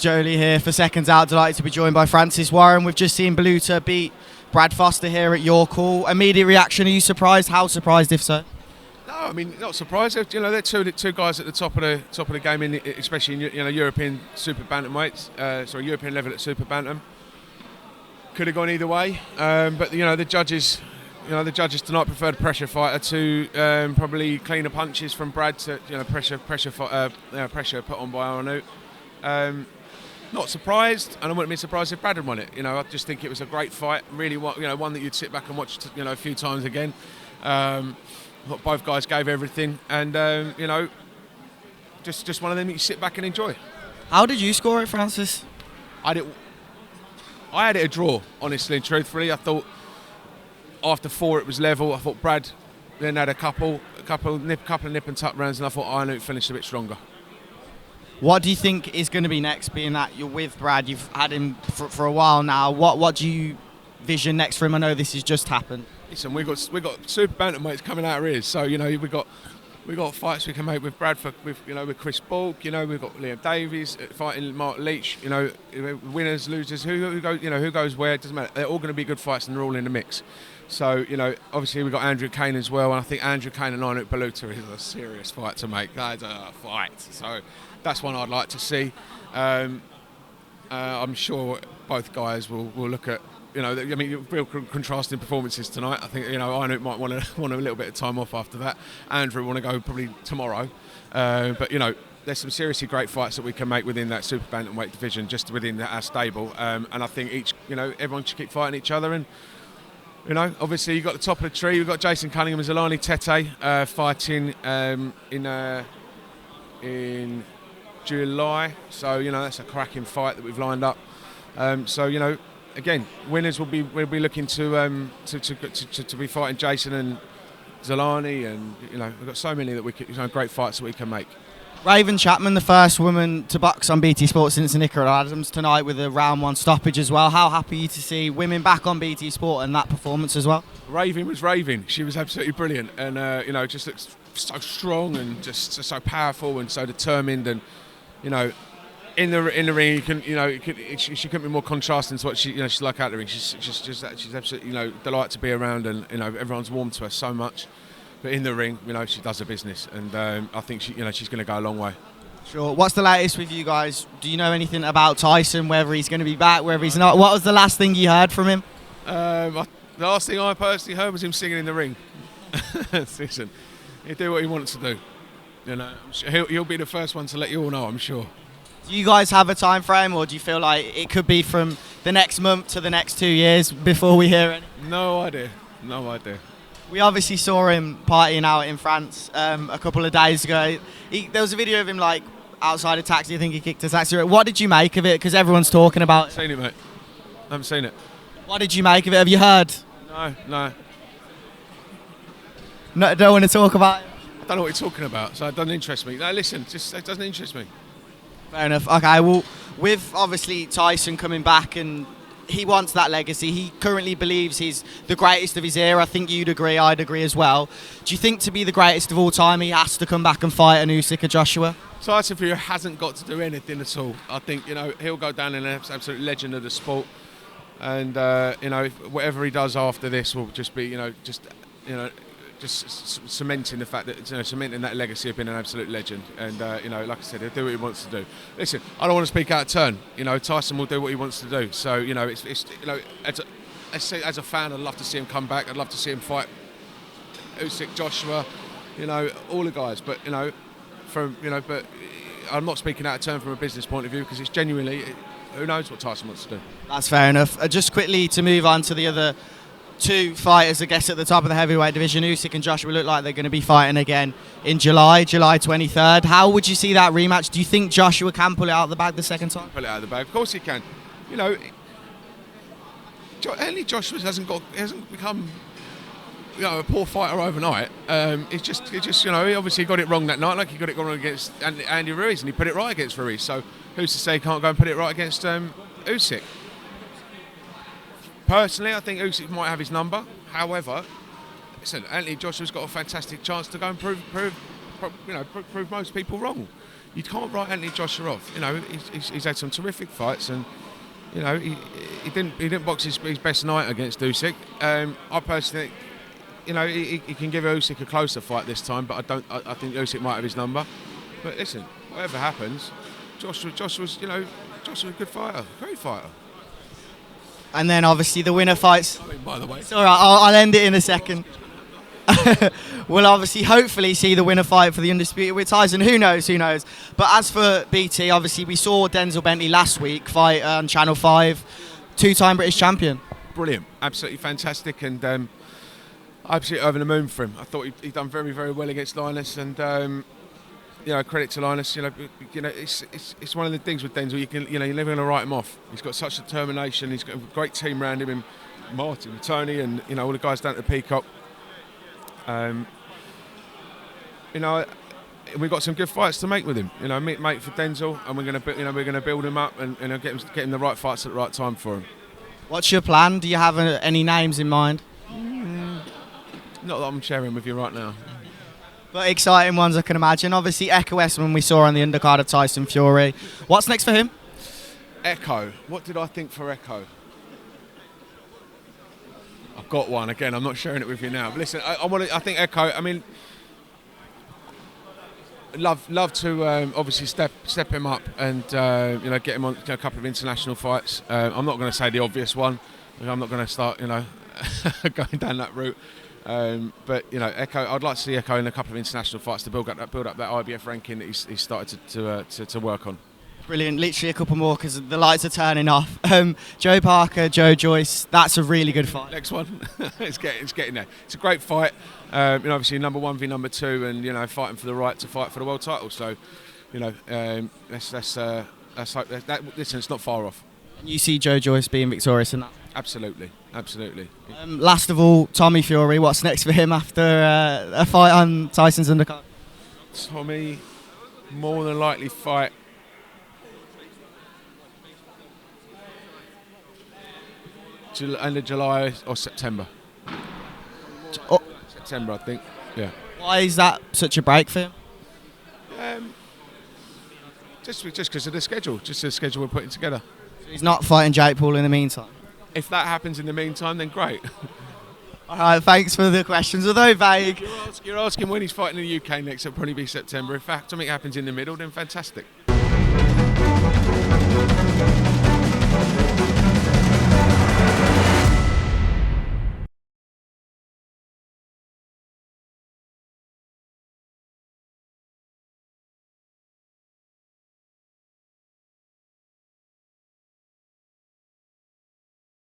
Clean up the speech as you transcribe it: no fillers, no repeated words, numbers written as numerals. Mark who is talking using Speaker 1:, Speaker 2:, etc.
Speaker 1: Joe Leigh here for Seconds Out. Delighted to be joined by Francis Warren. We've just seen Baluta beat Brad Foster here at your call. Immediate reaction, are you surprised? How surprised, if so?
Speaker 2: No, I mean, not surprised. You know, they're two guys at the top of the game, especially in European super bantamweights. European level at super bantam. Could have gone either way, but the judges tonight preferred a pressure fighter to probably cleaner punches from Brad to pressure put on by Ionut. Not surprised, and I wouldn't be surprised if Brad had won it. I just think it was a great fight, really one that you'd sit back and watch a few times again. Both guys gave everything, and just one of them that you sit back and enjoy.
Speaker 1: How did you score it, Francis?
Speaker 2: I had it a draw, honestly and truthfully. I thought after 4 it was level. I thought Brad then had a couple of nip and tuck rounds, and I thought Ionut finished a bit stronger.
Speaker 1: What do you think is going to be next, being that you're with Brad? You've had him for a while now. What do you vision next for him? I know this has just happened.
Speaker 2: Listen, we've got super bantamweights coming out of his, so we've got fights we can make with Brad with Chris Bulk. We've got Liam Davies fighting Mark Leach. Winners, losers, who goes where, it doesn't matter. They're all going to be good fights, and they're all in the mix. So obviously we've got Andrew Kane as well, and I think Andrew Kane and Ionut Baluta is a serious fight to make. That's a fight. So that's one I'd like to see. I'm sure both guys will look at. Real contrasting performances tonight. I think Ionut might want a little bit of time off after that. Andrew want to go probably tomorrow. But there's some seriously great fights that we can make within that super bantamweight division, just within our stable. And I think everyone should keep fighting each other. And obviously you've got the top of the tree. We've got Jason Cunningham and Zolani Tete fighting in July. So that's a cracking fight that we've lined up. Again, winners will be looking to be fighting Jason and Zolani, and we've got so many that we can, great fights that we can make.
Speaker 1: Raven Chapman, the first woman to box on BT Sport since Nicola Adams, tonight with a round 1 stoppage as well. How happy are you to see women back on BT Sport and that performance as well?
Speaker 2: Raven was raving. She was absolutely brilliant, and just looks so strong and just so powerful and so determined, and in the ring, she couldn't be more contrasting to what she's like out the ring. She's absolutely delight to be around, and everyone's warmed to her so much. But in the ring, she does her business, and I think she's going to go a long way.
Speaker 1: Sure. What's the latest with you guys? Do you know anything about Tyson? Whether he's going to be back, whether he's not? What was the last thing you heard from him?
Speaker 2: The last thing I personally heard was him singing in the ring. Listen, he'll do what he wants to do. I'm sure he'll be the first one to let you all know, I'm sure.
Speaker 1: Do you guys have a time frame, or do you feel like it could be from the next month to the next 2 years before we hear anything?
Speaker 2: No idea.
Speaker 1: We obviously saw him partying out in France a couple of days ago. There was a video of him outside a taxi. I think he kicked a taxi. What did you make of it? Because everyone's talking about it.
Speaker 2: Seen it, mate. I haven't seen it.
Speaker 1: What did you make of it? Have you heard?
Speaker 2: No.
Speaker 1: No, don't want to talk about it?
Speaker 2: I don't know what you're talking about, so it doesn't interest me. No, listen, it doesn't interest me.
Speaker 1: Fair enough. Okay, well, with obviously Tyson coming back, and he wants that legacy. He currently believes he's the greatest of his era. I think you'd agree, I'd agree as well. Do you think to be the greatest of all time, he has to come back and fight an Usyk or Joshua?
Speaker 2: Tyson Fury hasn't got to do anything at all. I think, he'll go down in an absolute legend of the sport. And, whatever he does after this will just be, just cementing the fact that cementing that legacy of being an absolute legend, and like I said, he'll do what he wants to do. Listen, I don't want to speak out of turn. Tyson will do what he wants to do. So as a fan, I'd love to see him come back. I'd love to see him fight Usyk, Joshua, all the guys. But but I'm not speaking out of turn from a business point of view, because it's genuinely, who knows what Tyson wants to do. That's
Speaker 1: fair enough. Just quickly to move on to the other 2 fighters, I guess, at the top of the heavyweight division. Usyk and Joshua look like they're going to be fighting again in July 23rd. How would you see that rematch? Do you think Joshua can pull it out of the bag the second time?
Speaker 2: Pull it out of the bag, of course he can. Only Joshua hasn't become a poor fighter overnight. He obviously got it wrong that night, like he got it wrong against Andy Ruiz, and he put it right against Ruiz. So who's to say he can't go and put it right against Usyk? Personally, I think Usyk might have his number. However, Anthony Joshua's got a fantastic chance to go and prove most people wrong. you can't write Anthony Joshua off. You know, he's had some terrific fights, and you know, he didn't box his best night against Usyk. I personally think, you know, he can give Usyk a closer fight this time, but I think Usyk might have his number. But listen, whatever happens, Joshua's a good fighter, great fighter.
Speaker 1: And then obviously the winner fights.
Speaker 2: I mean, by the way,
Speaker 1: it's all right. I'll end it in a second. We'll obviously, hopefully, see the winner fight for the Undisputed with Tyson. Who knows? Who knows? But as for BT, obviously, we saw Denzel Bentley last week fight on Channel 5, two-time British champion.
Speaker 2: Brilliant, absolutely fantastic, and absolutely over the moon for him. I thought he'd done very, very well against Linus, and you know, credit to Linus. You know, it's one of the things with Denzel. You're never going to write him off. He's got such determination. He's got a great team around him, and Martin, Tony, and you know, all the guys down at the Peacock. You know, we've got some good fights to make with him. You know, mate for Denzel, and we're going to build him up and get him the right fights at the right time for him.
Speaker 1: What's your plan? Do you have any names in mind?
Speaker 2: Not that I'm sharing with you right now.
Speaker 1: But exciting ones, I can imagine. Obviously, Echo Esman we saw on the undercard of Tyson Fury. What's next for him?
Speaker 2: Echo. What did I think for Echo? I've got one again. I'm not sharing it with you now. But listen, I think Echo. I mean, love to obviously step him up and you know, get him on a couple of international fights. I'm not going to say the obvious one. I'm not going to start going down that route. But you know, Echo. I'd like to see Echo in a couple of international fights to build up that IBF ranking that he's started to work on.
Speaker 1: Brilliant. Literally a couple more because the lights are turning off. Joe Parker, Joe Joyce. That's a really good fight.
Speaker 2: Next one. it's getting there. It's a great fight. You know, obviously number 1 v number 2, and you know, fighting for the right to fight for the world title. So, you know, let's hope that. Listen, it's not far off.
Speaker 1: You see Joe Joyce being victorious in that?
Speaker 2: Absolutely.
Speaker 1: Last of all, Tommy Fury. What's next for him after a fight on Tyson's undercard?
Speaker 2: Tommy, more than likely fight. End of July or September. September, I think. Yeah.
Speaker 1: Why is that such a break for him?
Speaker 2: Just because of the schedule. Just the schedule we're putting together.
Speaker 1: So he's not fighting Jake Paul in the meantime?
Speaker 2: If that happens in the meantime, then great.
Speaker 1: All right, thanks for the questions. Although vague.
Speaker 2: You're asking when he's fighting in the UK next, it'll probably be September. If something happens in the middle, then fantastic.